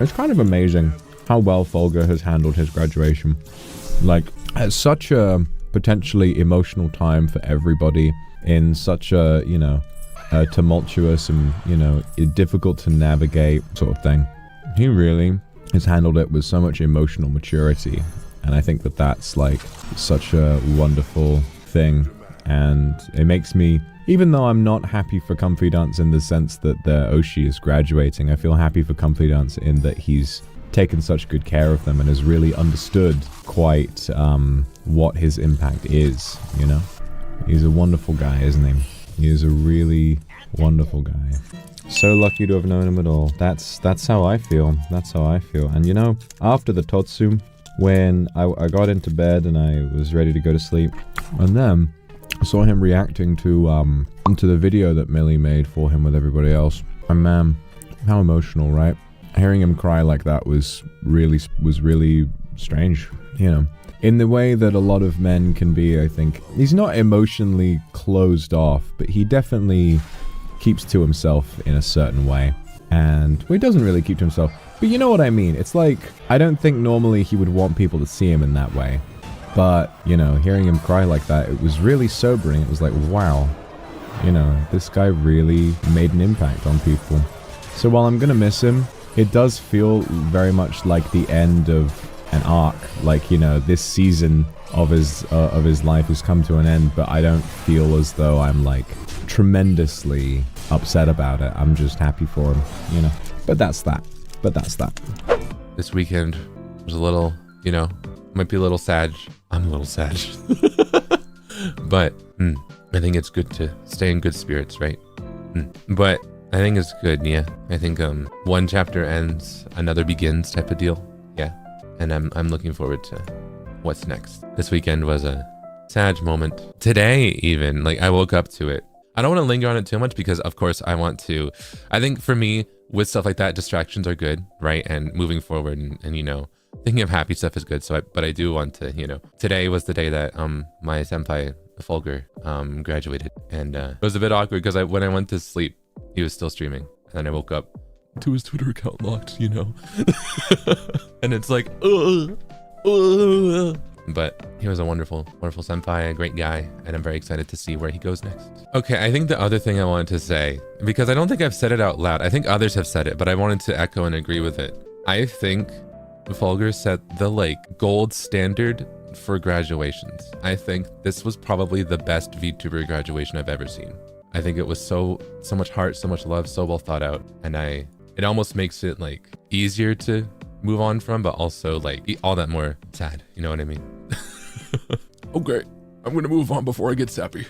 It's kind of amazing how well Fulgur has handled his graduation. Like, at such a potentially emotional time for everybody, in such a, you know, a tumultuous and, you know, difficult to navigate sort of thing. He really has handled it with so much emotional maturity. And I think that that's like such a wonderful thing. And it makes me, even though I'm not happy for Confidence in the sense that the Oshi is graduating, I feel happy for Confidence in that he's taken such good care of them and has really understood quite what his impact is, you know? He's a wonderful guy, isn't he? He is a really wonderful guy. So lucky to have known him at all. That's how I feel. That's how I feel. And you know, after the Totsu, when I got into bed and I was ready to go to sleep, and then I saw him reacting to the video that Millie made for him with everybody else. And man, how emotional, right? Hearing him cry like that was really strange, you know. In the way that a lot of men can be, I think. He's not emotionally closed off, but he definitely keeps to himself in a certain way. And, well, he doesn't really keep to himself, but you know what I mean. It's like, I don't think normally he would want people to see him in that way. But, you know, hearing him cry like that, it was really sobering. It was like, wow, you know, this guy really made an impact on people. So while I'm gonna miss him, it does feel very much like the end of an arc. Like, you know, this season of his life has come to an end, but I don't feel as though I'm like tremendously upset about it. I'm just happy for him, you know. But that's that. This weekend was a little, you know, might be a little sad. I'm a little sad. But I think it's good to stay in good spirits, right? But I think it's good, yeah. I think one chapter ends, another begins type of deal. Yeah. And I'm looking forward to what's next. This weekend was a sad moment. Today even, like, I woke up to it. I don't want to linger on it too much because of course I think for me with stuff like that, distractions are good, right? And moving forward and you know, thinking of happy stuff is good. But I do want to, you know, today was the day that my senpai Fulgur graduated, and it was a bit awkward because when I went to sleep, he was still streaming, and then I woke up to his Twitter account locked, you know. And it's like, but he was a wonderful senpai, a great guy, and I'm very excited to see where he goes next. Okay, I think the other thing I wanted to say, because I don't think I've said it out loud, I think others have said it, but I wanted to echo and agree with it. I think Fulgur set the like gold standard for graduations. I think this was probably the best VTuber graduation I've ever seen. I think it was so much heart, so much love, so well thought out, and it almost makes it like easier to move on from, but also like all that more sad, you know what I mean? Okay, I'm gonna move on before I get sappy.